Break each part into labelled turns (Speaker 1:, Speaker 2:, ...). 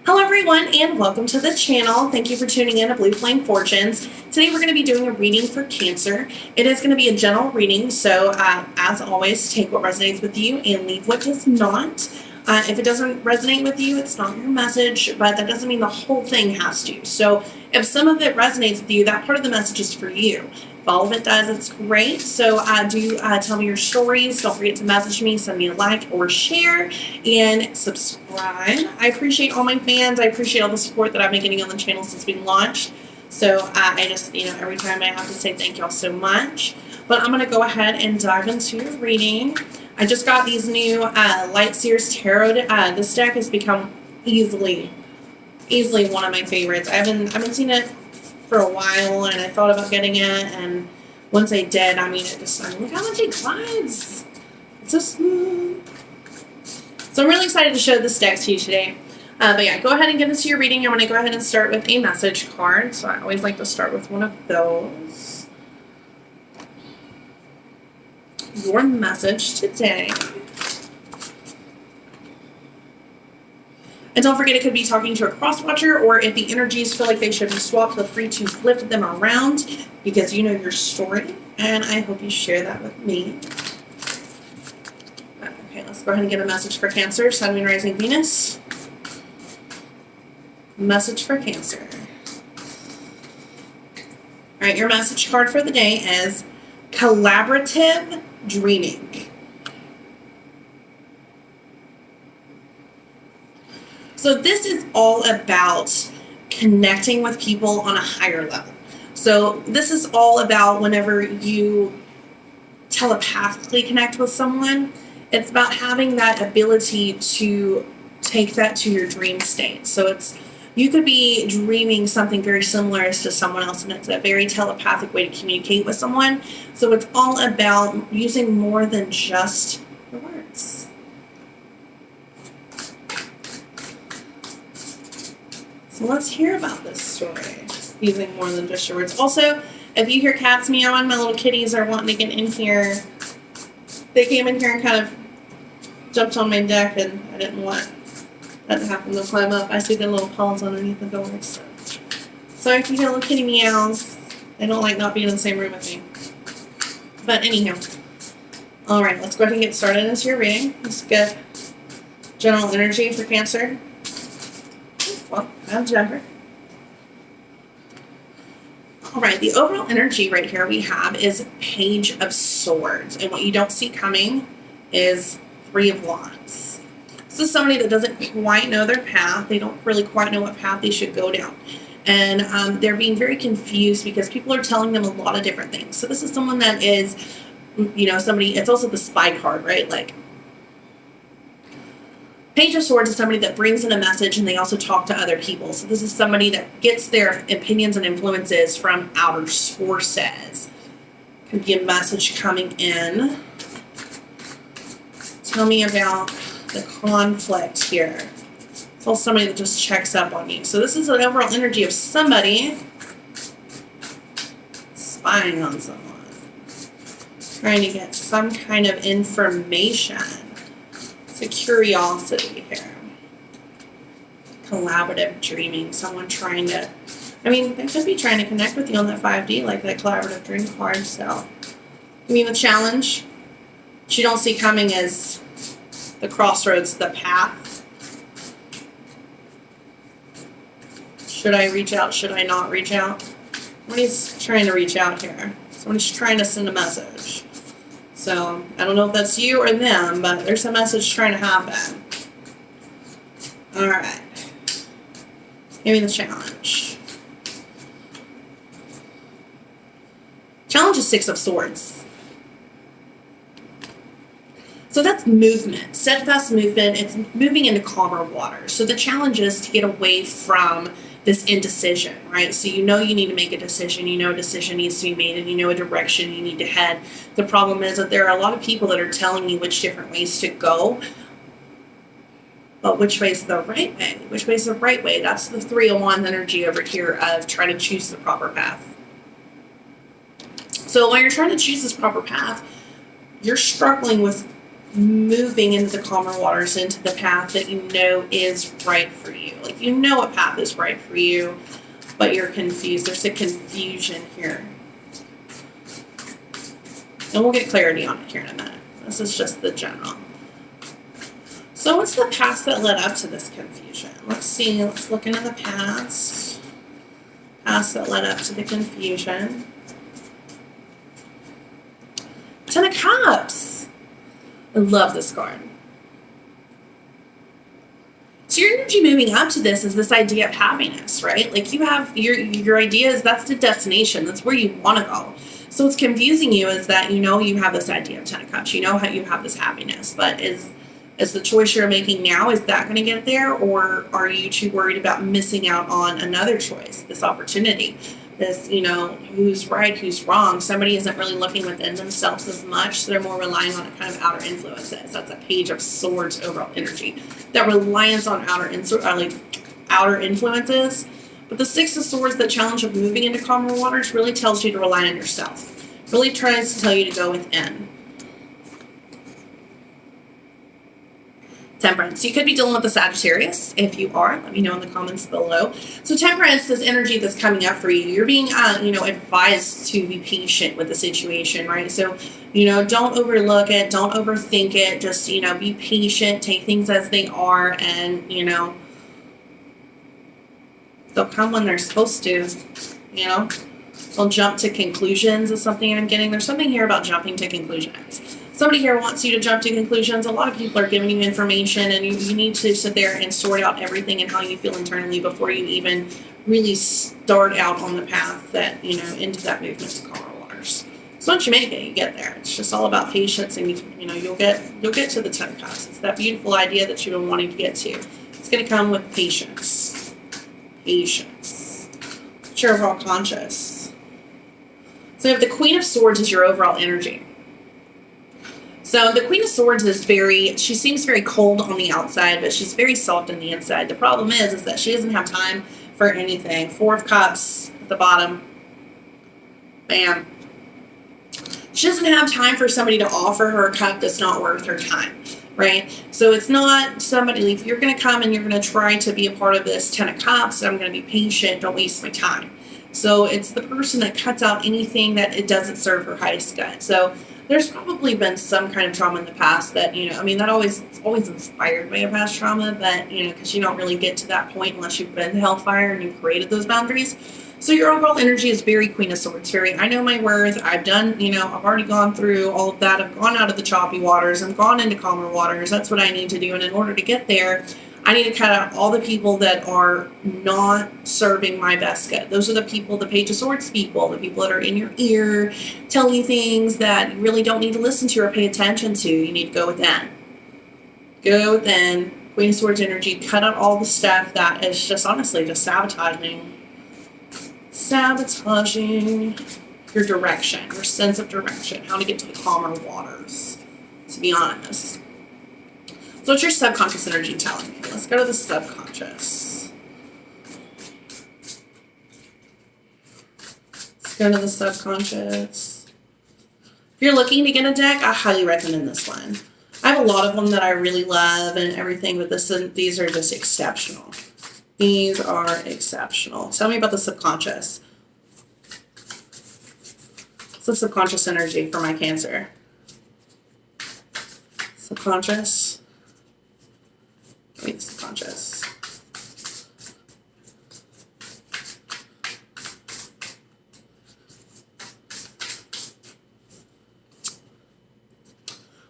Speaker 1: Hello everyone and welcome to the channel. Thank you for tuning in to Blue Flame Fortunes. Today we're going to be doing a reading for Cancer. It is going to be a general reading, so as always, take what resonates with you and leave what does not. If it doesn't resonate with you, it's not your message, but that doesn't mean the whole thing has to. So if some of it resonates with you, that part of the message is for you. If all of it does, it's great. So do tell me your stories. Don't forget to message me, send me a like or share, and subscribe. I appreciate all my fans. I appreciate all the support that I've been getting on the channel since we launched. So I just, every time I have to say thank y'all so much. But I'm going to go ahead and dive into your reading. I just got these new Light Sears Tarot. This deck has become easily one of my favorites. I've been seeing it for a while, and I thought about getting it, and once I did, look how much it glides. It's so smooth. So I'm really excited to show this deck to you today. But yeah, go ahead and get into your reading. I'm going to go ahead and start with a message card. So I always like to start with one of those. Your message today. And don't forget, it could be talking to a cross-watcher, or if the energies feel like they should be swapped, feel free to flip them around because you know your story, and I hope you share that with me. Okay, let's go ahead and get a message for Cancer, Sun, Moon, Rising, Venus. Message for Cancer. All right, your message card for the day is collaborative dreaming. So this is all about connecting with people on a higher level. So this is all about whenever you telepathically connect with someone, it's about having that ability to take that to your dream state. So you could be dreaming something very similar to someone else, and it's a very telepathic way to communicate with someone. So it's all about using more than just the words. So let's hear about this story, using more than just your words. Also, if you hear cats meowing, my little kitties are wanting to get in here. They came in here and kind of jumped on my deck, and I didn't want that to happen. They'll climb up. I see their little paws underneath the door. So sorry if you hear little kitty meows. They don't like not being in the same room with me. But anyhow. Alright, let's go ahead and get started into your reading. Let's get general energy for Cancer. Well, I'm Jennifer. Alright, the overall energy right here we have is Page of Swords. And what you don't see coming is Three of Wands. This is somebody that doesn't quite know their path. They don't really quite know what path they should go down. And they're being very confused because people are telling them a lot of different things. So this is someone that is, somebody, it's also the spy card, right? Like, Page of Swords is somebody that brings in a message, and they also talk to other people. So this is somebody that gets their opinions and influences from outer sources. Could be a message coming in. Tell me about the conflict here. It's also somebody that just checks up on you. So this is an overall energy of somebody spying on someone, trying to get some kind of information. It's a curiosity here. Collaborative dreaming. Someone trying to, they could be trying to connect with you on that 5D, like that collaborative dream card. So, the challenge, what you don't see coming is the crossroads, the path. Should I reach out? Should I not reach out? Somebody's trying to reach out here. Somebody's trying to send a message. So, I don't know if that's you or them, but there's a message trying to happen. Alright. Give me the challenge. Challenge is Six of Swords. So that's movement. Steadfast movement. It's moving into calmer waters. So the challenge is to get away from this indecision, right? So you need to make a decision. A decision needs to be made, and a direction you need to head. The problem is that there are a lot of people that are telling you which different ways to go, but which way is the right way? Which way is the right way? That's the Three of Wands energy over here of trying to choose the proper path. So while you're trying to choose this proper path, you're struggling with moving into the calmer waters, into the path that you know is right for you. Like, you know what path is right for you, but you're confused. There's a confusion here. And we'll get clarity on it here in a minute. This is just the general. So what's the past that led up to this confusion? Let's see. Let's look into the past. Past that led up to the confusion. Ten of Cups. I love this card. So your energy moving up to this is this idea of happiness, right? Like, you have your idea is that's the destination. That's where you want to go. So what's confusing you is that you have this idea of Ten of Cups. You know how you have this happiness, but is the choice you're making now, is that going to get there, or are you too worried about missing out on another choice, this opportunity, this, who's right, who's wrong? Somebody isn't really looking within themselves as much, so they're more relying on kind of outer influences. That's a Page of Swords overall energy. That reliance on outer influences. But the Six of Swords, the challenge of moving into calmer waters, really tells you to rely on yourself. Really tries to tell you to go within. Temperance. You could be dealing with the Sagittarius. If you are, let me know in the comments below. So Temperance, this energy that's coming up for you, you're being, advised to be patient with the situation, right? So, don't overlook it. Don't overthink it. Just, be patient. Take things as they are, and, they'll come when they're supposed to, They'll jump to conclusions is something I'm getting. There's something here about jumping to conclusions. Somebody here wants you to jump to conclusions. A lot of people are giving you information, and you need to sit there and sort out everything and how you feel internally before you even really start out on the path that, into that movement to calmer waters. So once you make it, you get there. It's just all about patience, and you'll get to the 10 cups. It's that beautiful idea that you've been wanting to get to. It's going to come with patience. Patience. It's your overall conscious. So you have the Queen of Swords as your overall energy. So the Queen of Swords is she seems very cold on the outside, but she's very soft on the inside. The problem is that she doesn't have time for anything. Four of Cups at the bottom. Bam. She doesn't have time for somebody to offer her a cup that's not worth her time, right? So it's not somebody, if you're going to come and you're going to try to be a part of this 10 of Cups, I'm going to be patient, don't waste my time. So it's the person that cuts out anything that it doesn't serve her highest good. So there's probably been some kind of trauma in the past that, that it's always inspired by a past trauma, but, because you don't really get to that point unless you've been to Hellfire and you've created those boundaries. So your overall energy is very Queen of Swords, very, I know my worth, I've done, I've already gone through all of that, I've gone out of the choppy waters, I've gone into calmer waters, that's what I need to do, and in order to get there, I need to cut out all the people that are not serving my best good. Those are the people, the Page of Swords people, the people that are in your ear, telling you things that you really don't need to listen to or pay attention to. You need to go within. Go within. Queen of Swords energy. Cut out all the stuff that is just honestly just sabotaging. Sabotaging your direction, your sense of direction, how to get to the calmer waters, to be honest. So what's your subconscious energy telling me? Let's go to the subconscious. Let's go to the subconscious. If you're looking to get a deck, I highly recommend this one. I have a lot of them that I really love and everything, but these are just exceptional. These are exceptional. Tell me about the subconscious. What's the subconscious energy for my Cancer? Subconscious. Wait, subconscious.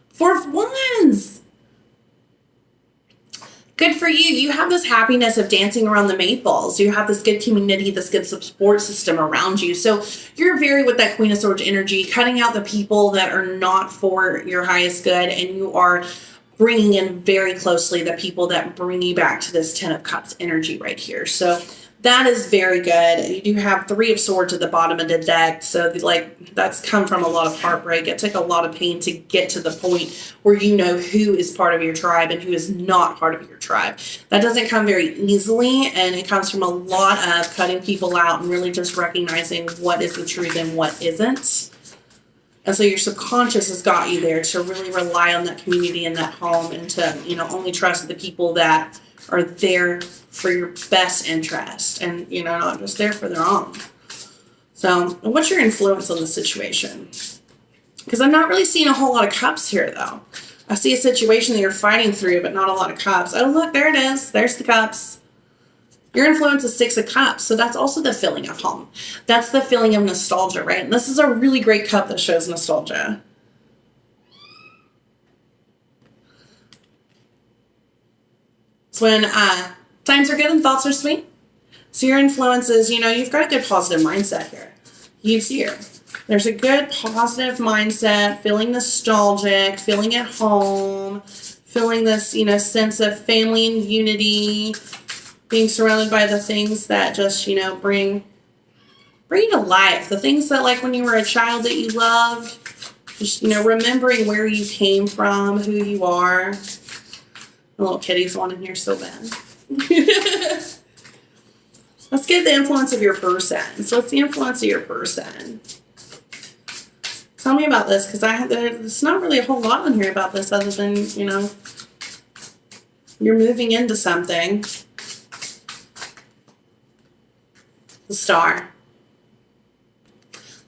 Speaker 1: Four of Wands. Good for you. You have this happiness of dancing around the maypoles. You have this good community, this good support system around you. So you're very with that Queen of Swords energy, cutting out the people that are not for your highest good, and you are bringing in very closely the people that bring you back to this 10 of Cups energy right here. So that is very good. You do have Three of Swords at the bottom of the deck. So that's come from a lot of heartbreak. It took a lot of pain to get to the point where you know who is part of your tribe and who is not part of your tribe. That doesn't come very easily, and it comes from a lot of cutting people out and really just recognizing what is the truth and what isn't. And so your subconscious has got you there to really rely on that community and that home, and to, only trust the people that are there for your best interest and, not just there for their own. So what's your influence on the situation? Because I'm not really seeing a whole lot of cups here, though. I see a situation that you're fighting through, but not a lot of cups. Oh, look, there it is. There's the cups. Your influence is 6 of Cups, so that's also the feeling of home. That's the feeling of nostalgia, right? And this is a really great cup that shows nostalgia. It's when times are good and thoughts are sweet. So your influence is, you've got a good positive mindset here. There's a good positive mindset, feeling nostalgic, feeling at home, feeling this, sense of family and unity, being surrounded by the things that just, bring you to life. The things that, like, when you were a child that you loved, just, remembering where you came from, who you are. The little kitties want in here so bad. Let's get the influence of your person. So what's the influence of your person? Tell me about this, because there's not really a whole lot on here about this other than, you're moving into something. The Star.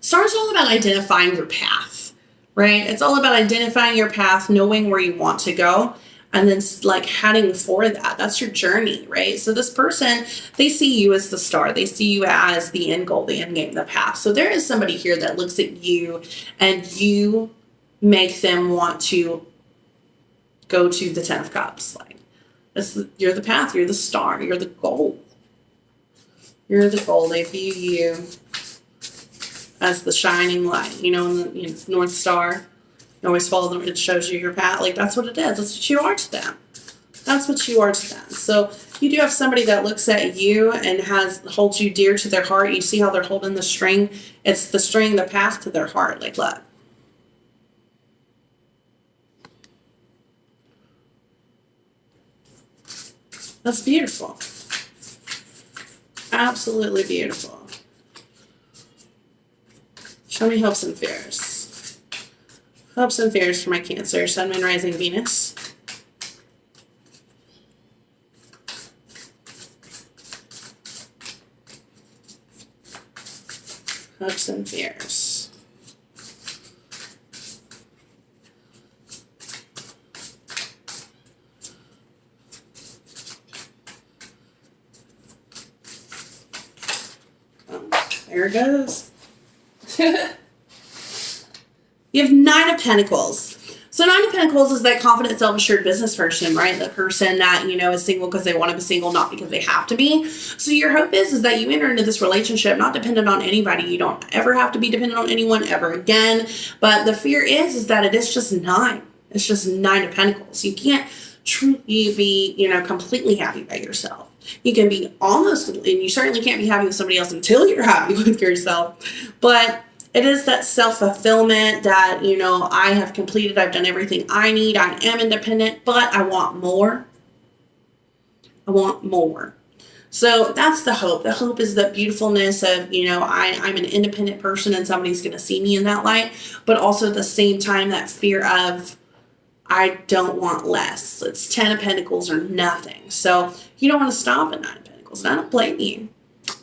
Speaker 1: Star's all about identifying your path, right? It's all about identifying your path, knowing where you want to go, and then like heading for that. That's your journey, right? So this person, they see you as the star. They see you as the end goal, the end game, the path. So there is somebody here that looks at you and you make them want to go to the 10 of Cups. Like, you're the path, you're the star, you're the goal. You're the goal. They view you as the shining light, in the North Star. You always follow them. It shows you your path. Like, that's what it is. That's what you are to them. That's what you are to them. So you do have somebody that looks at you and holds you dear to their heart. You see how they're holding the string. It's the string, the path to their heart. Like, look. That's beautiful. Absolutely beautiful. Show me hopes and fears. Hopes and fears for my Cancer, Sun, Moon, Rising, Venus. Hopes and fears. There it goes. You have 9 of Pentacles. So 9 of Pentacles is that confident, self-assured business person, right? The person that, is single because they want to be single, not because they have to be. So your hope is that you enter into this relationship not dependent on anybody. You don't ever have to be dependent on anyone ever again. But the fear is that it is just 9. It's just 9 of Pentacles. You can't truly be, completely happy by yourself. You can be almost, and you certainly can't be happy with somebody else until you're happy with yourself. But it is that self-fulfillment that, I have completed, I've done everything I need, I am independent, but I want more. I want more. So that's the hope. The hope is the beautifulness of, I'm an independent person and somebody's going to see me in that light, but also at the same time, that fear of, I don't want less. It's 10 of Pentacles or nothing. So you don't want to stop at 9 of Pentacles. And I don't blame you.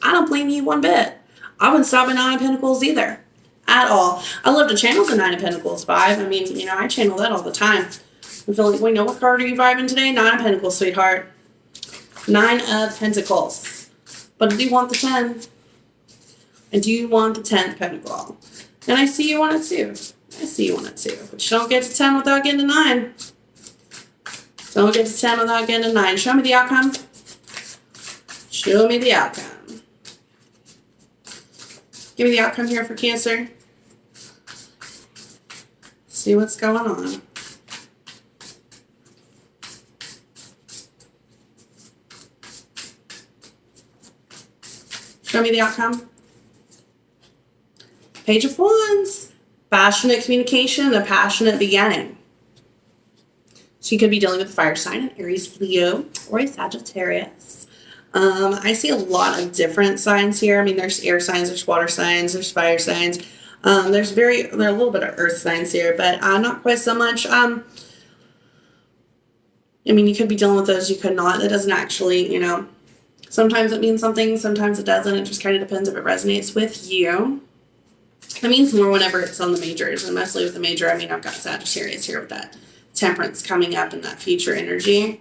Speaker 1: I don't blame you one bit. I wouldn't stop at 9 of Pentacles either. At all. I love to channel the 9 of Pentacles vibe. I mean, I channel that all the time. I feel like, what card are you vibing today? 9 of Pentacles, sweetheart. 9 of Pentacles. But I do want the 10. I do want the 10th Pentacle. And I see you want it too. I see you want it too. But you don't get to 10 without getting to 9. Don't get to 10 without getting to 9. Show me the outcome. Show me the outcome. Give me the outcome here for Cancer. See what's going on. Show me the outcome. Page of Wands. Passionate communication, a passionate beginning. So you could be dealing with a fire sign, an Aries, Leo, or a Sagittarius. I see a lot of different signs here. I mean, there's air signs, there's water signs, there's fire signs. There are a little bit of earth signs here, but not quite so much. I mean, you could be dealing with those, you could not. It doesn't actually, Sometimes it means something, sometimes it doesn't. It just kind of depends if it resonates with you. It means more whenever it's on the majors, and mostly with the major, I mean, I've got Sagittarius here with that Temperance coming up in that future energy.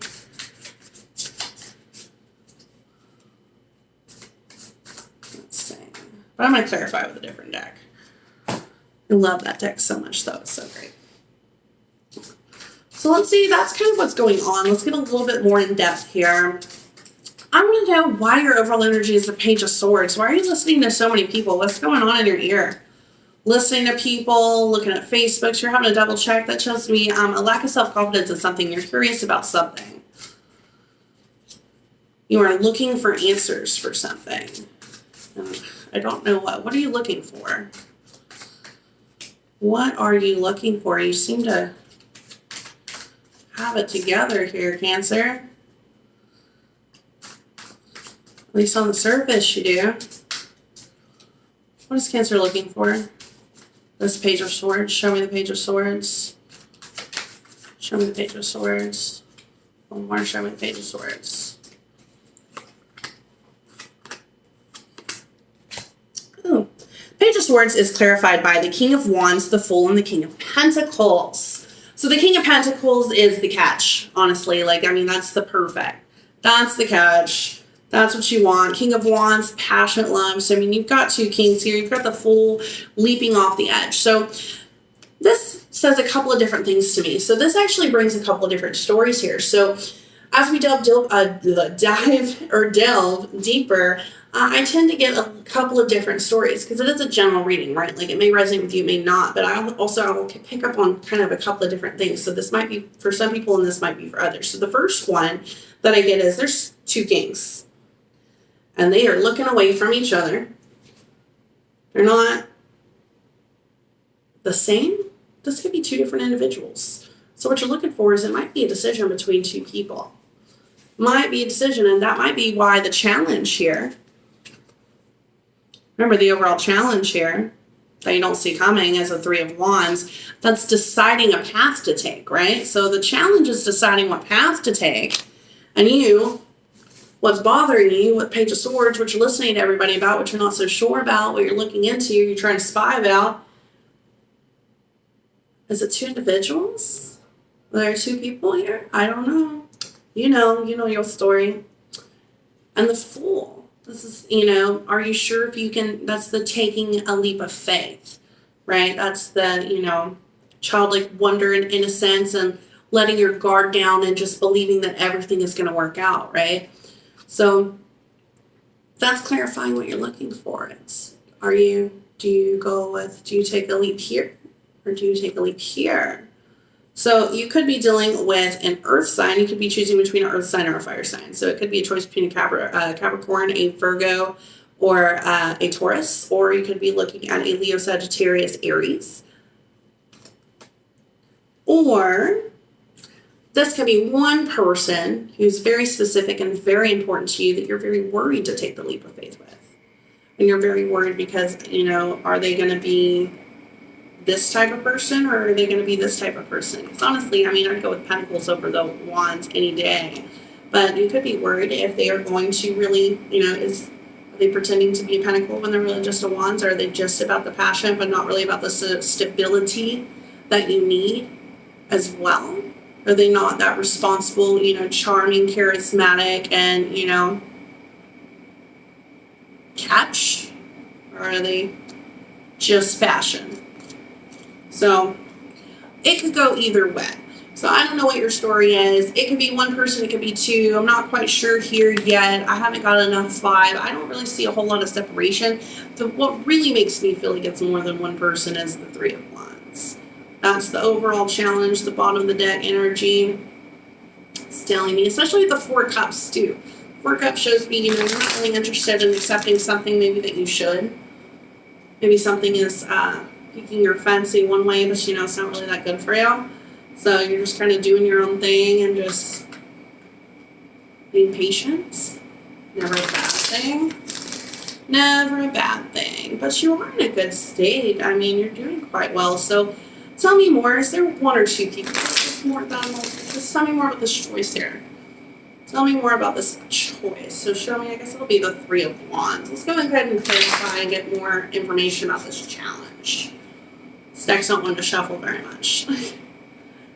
Speaker 1: Let's see. But I'm going to clarify with a different deck. I love that deck so much, though. It's so great. So let's see. That's kind of what's going on. Let's get a little bit more in depth here. I want to know why your overall energy is the Page of Swords. Why are you listening to so many people? What's going on in your ear? Listening to people, looking at Facebook, you're having a double check. That shows me a lack of self-confidence in something. You're curious about something. You are looking for answers for something. I don't know what. What are you looking for? What are you looking for? You seem to have it together here, Cancer. At least on the surface you do. What is Cancer looking for? This Page of Swords. Show me the Page of Swords. Show me the Page of Swords. One more. Show me the Page of Swords. Ooh. Page of Swords is clarified by the King of Wands, the Fool, and the King of Pentacles. So the King of Pentacles is the catch, honestly. Like, I mean, that's the perfect. That's the catch. That's what you want. King of Wands, passionate love. So, I mean, you've got two kings here. You've got the Fool leaping off the edge. So, this says a couple of different things to me. So, this actually brings a couple of different stories here. So, as we delve deeper, I tend to get a couple of different stories because it is a general reading, right? Like, it may resonate with you, it may not. But I will pick up on kind of a couple of different things. So, this might be for some people and this might be for others. So, the first one that I get is there's two kings. And they are looking away from each other. They're not the same. This could be two different individuals. So what you're looking for is it might be a decision between two people. Might be a decision, and that might be why the challenge here. Remember the overall challenge here that you don't see coming as a Three of Wands. That's deciding a path to take, right? So the challenge is deciding what path to take. And you... what's bothering you, what Page of Swords, what you're listening to everybody about, what you're not so sure about, what you're looking into, you're trying to spy about. Is it two individuals? There are two people here? I don't know. You know your story. And the Fool. This is, are you sure if you can, that's the taking a leap of faith, right? That's the, childlike wonder and innocence and letting your guard down and just believing that everything is going to work out, right? So that's clarifying what you're looking for. Do you take a leap here or do you take a leap here? So you could be dealing with an earth sign. You could be choosing between an earth sign or a fire sign. So it could be a choice between a Capricorn, a Virgo, or a Taurus. Or you could be looking at a Leo, Sagittarius, Aries. Or this could be one person who's very specific and very important to you that you're very worried to take the leap of faith with. And you're very worried because, are they going to be this type of person or are they going to be this type of person? Because honestly, I'd go with Pentacles over the Wands any day. But you could be worried if they are going to really, are they pretending to be a Pentacle when they're really just a Wands? Or are they just about the passion but not really about the stability that you need as well? Are they not that responsible, charming, charismatic, and, catch? Or are they just passion? So it could go either way. So I don't know what your story is. It could be one person, it could be two. I'm not quite sure here yet. I haven't got enough vibe. I don't really see a whole lot of separation. What really makes me feel like it's more than one person is the Three of Wands. That's the overall challenge, the bottom of the deck energy. It's telling me, especially with the Four Cups too. Four Cups shows me, you're not really interested in accepting something maybe that you should. Maybe something is piquing your fancy one way, but it's not really that good for you. So you're just kind of doing your own thing and just being patient. Never a bad thing. Never a bad thing. But you are in a good state. You're doing quite well. So tell me more. Is there one or two people? Just tell me more about this choice here. Tell me more about this choice. So show me, I guess it'll be the Three of Wands. Let's go ahead and clarify and get more information about this challenge. This deck's not one to shuffle very much.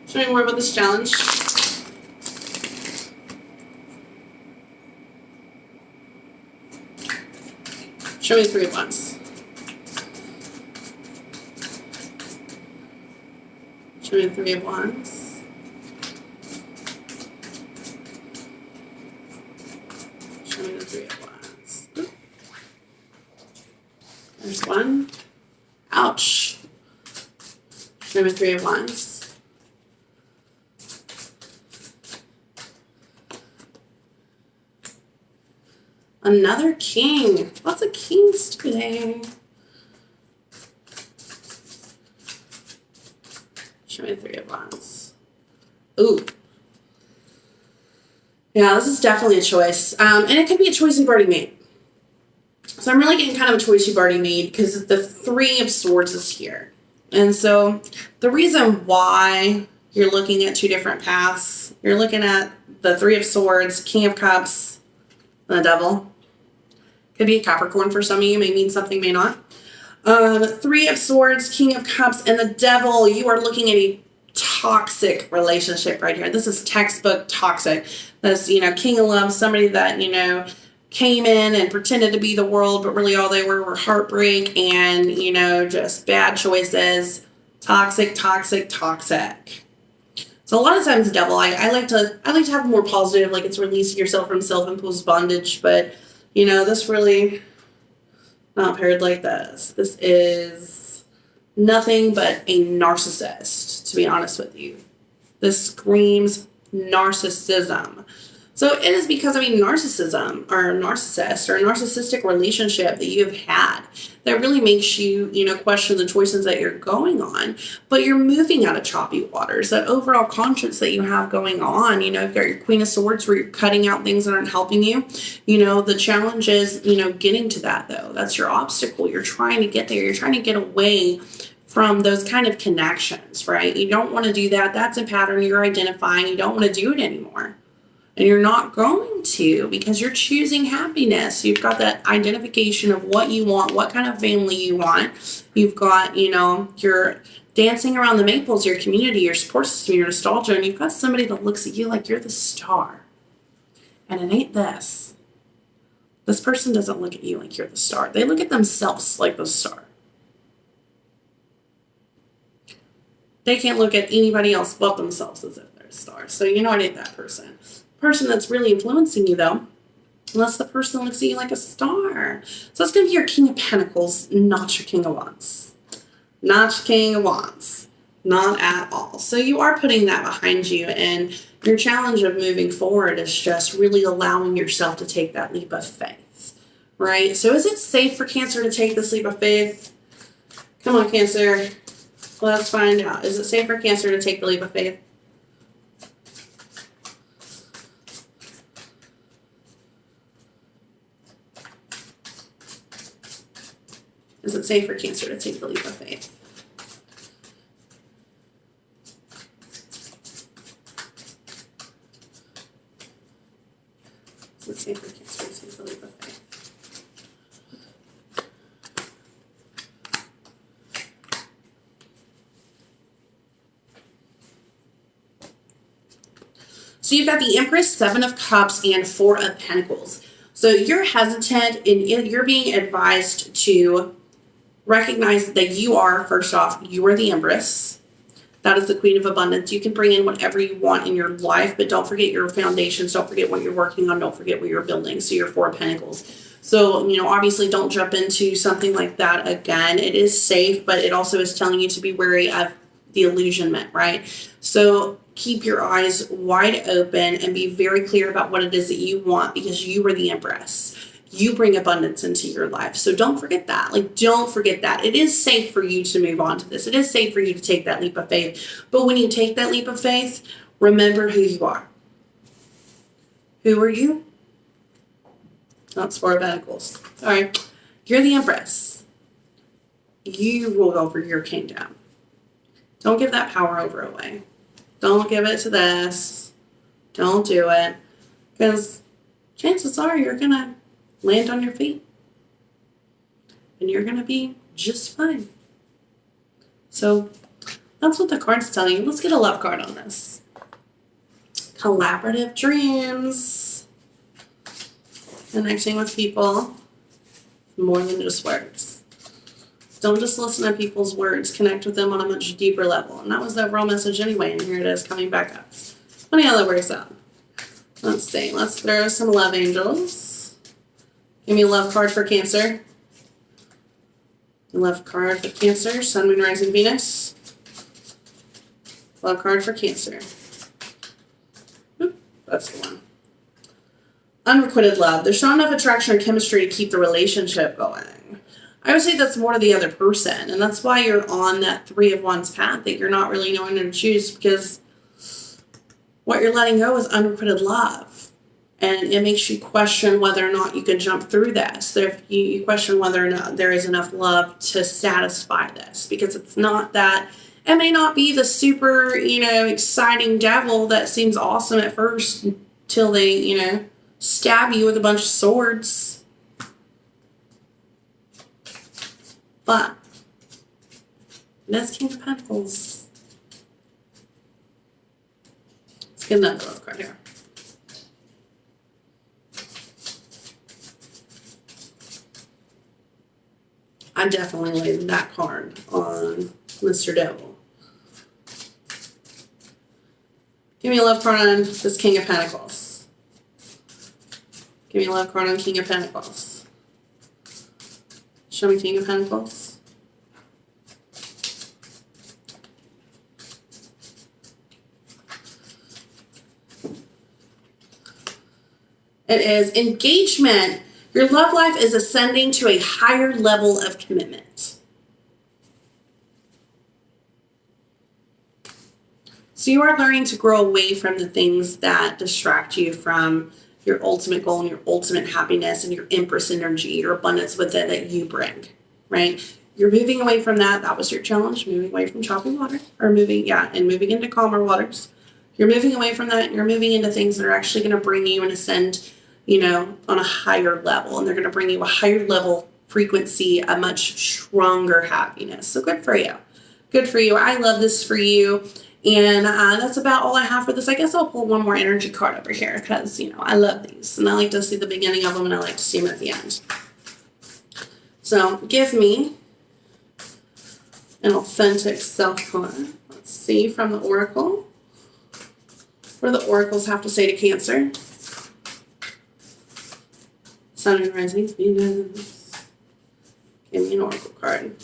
Speaker 1: Show me more about this challenge. Show me the Three of Wands. Show me the Three of Wands. Show me the Three of Wands. Ooh. There's one. Ouch. Show me the Three of Wands. Another king. Lots of kings today. Show me the Three of Wands. Ooh. Yeah, this is definitely a choice. And it could be a choice you've already made. So I'm really getting kind of a choice you've already made because the Three of Swords is here. And so the reason why you're looking at two different paths, you're looking at the Three of Swords, King of Cups, and the Devil. Could be a Capricorn for some of you, may mean something, may not. Three of Swords, King of Cups, and the Devil. You are looking at a toxic relationship right here. This is textbook toxic. This, King of Love, somebody that, came in and pretended to be the world, but really all they were heartbreak and, just bad choices. Toxic, toxic, toxic. So a lot of times, Devil, I like to have a more positive, like it's releasing yourself from self-imposed bondage, but this really not paired like this. This is nothing but a narcissist, to be honest with you. This screams narcissism. So it is because of a narcissism or a narcissist or a narcissistic relationship that you have had that really makes you, question the choices that you're going on. But you're moving out of choppy waters. That overall conscience that you have going on, you've got your Queen of Swords where you're cutting out things that aren't helping you. The challenge is, getting to that though. That's your obstacle. You're trying to get there. You're trying to get away from those kind of connections, right? You don't want to do that. That's a pattern you're identifying. You don't want to do it anymore. And you're not going to because you're choosing happiness. You've got that identification of what you want, what kind of family you want. You've got, you're dancing around the maples, your community, your support system, your nostalgia, and you've got somebody that looks at you like you're the star. And it ain't this. This person doesn't look at you like you're the star. They look at themselves like the star. They can't look at anybody else but themselves as if they're a star. So it ain't that person. Person that's really influencing you though, unless the person looks at you like a star. So it's going to be your King of Pentacles, not your King of Wands. Not your King of Wands. Not at all. So you are putting that behind you, and your challenge of moving forward is just really allowing yourself to take that leap of faith, right? So is it safe for Cancer to take this leap of faith? Come on, Cancer. Let's find out. Is it safe for Cancer to take the leap of faith? Is it safe for Cancer to take the leap of faith? Is it safe for Cancer to take the leap of faith? So you've got the Empress, Seven of Cups, and Four of Pentacles. So you're hesitant and you're being advised to recognize that you are, first off, you are the Empress. That is the Queen of Abundance. You can bring in whatever you want in your life, but don't forget your foundations. Don't forget what you're working on. Don't forget what you're building. So your Four of Pentacles. So, obviously don't jump into something like that again. It is safe, but it also is telling you to be wary of the illusionment, right? So keep your eyes wide open and be very clear about what it is that you want because you are the Empress. You bring abundance into your life. So don't forget that. Don't forget that. It is safe for you to move on to this. It is safe for you to take that leap of faith. But when you take that leap of faith, remember who you are. Who are you? That's Four of Pentacles. All right. You're the Empress. You rule over your kingdom. Don't give that power over away. Don't give it to this. Don't do it. Because chances are you're going to land on your feet. And you're going to be just fine. So that's what the card's telling you. Let's get a love card on this. Collaborative dreams. Connecting with people more than just words. Don't just listen to people's words. Connect with them on a much deeper level. And that was the overall message anyway. And here it is coming back up. Funny how that works out. Let's see. Let's throw some love angels. Give me a love card for Cancer. Love card for Cancer. Sun, Moon, Rising, Venus. Love card for Cancer. Oop, that's the one. Unrequited love. There's not enough attraction or chemistry to keep the relationship going. I would say that's more to the other person. And that's why you're on that Three of Wands path, that you're not really knowing who to choose, because what you're letting go is unrequited love. And it makes you question whether or not you can jump through this. So if you question whether or not there is enough love to satisfy this, because it's not that. It may not be the super, exciting devil that seems awesome at first until they, stab you with a bunch of swords. But that's King of Pentacles. Let's get another love card here. I definitely laid that card on Mr. Devil. Give me a love card on this King of Pentacles. Give me a love card on King of Pentacles. Show me King of Pentacles. It is engagement. Your love life is ascending to a higher level of commitment. So you are learning to grow away from the things that distract you from your ultimate goal and your ultimate happiness and your Empress energy, your abundance within that you bring, right? You're moving away from that. That was your challenge, moving away from choppy water, or moving into calmer waters. You're moving away from that. You're moving into things that are actually going to bring you and ascend, on a higher level. And they're going to bring you a higher level frequency, a much stronger happiness. So good for you. Good for you. I love this for you. And that's about all I have for this. I guess I'll pull one more energy card over here because, I love these. And I like to see the beginning of them and I like to see them at the end. So give me an authentic self card. Let's see from the Oracle. What do the oracles have to say to Cancer? Sun and Rising, Venus. Give me an oracle card.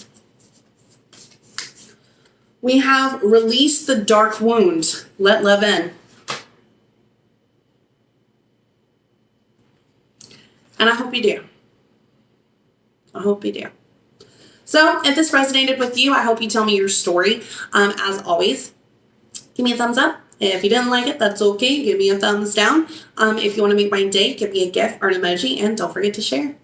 Speaker 1: We have released the dark wound. Let love in. And I hope you do. I hope you do. So if this resonated with you, I hope you tell me your story. As always, give me a thumbs up. If you didn't like it, that's okay. Give me a thumbs down. If you want to make my day, give me a gift or an emoji, and don't forget to share.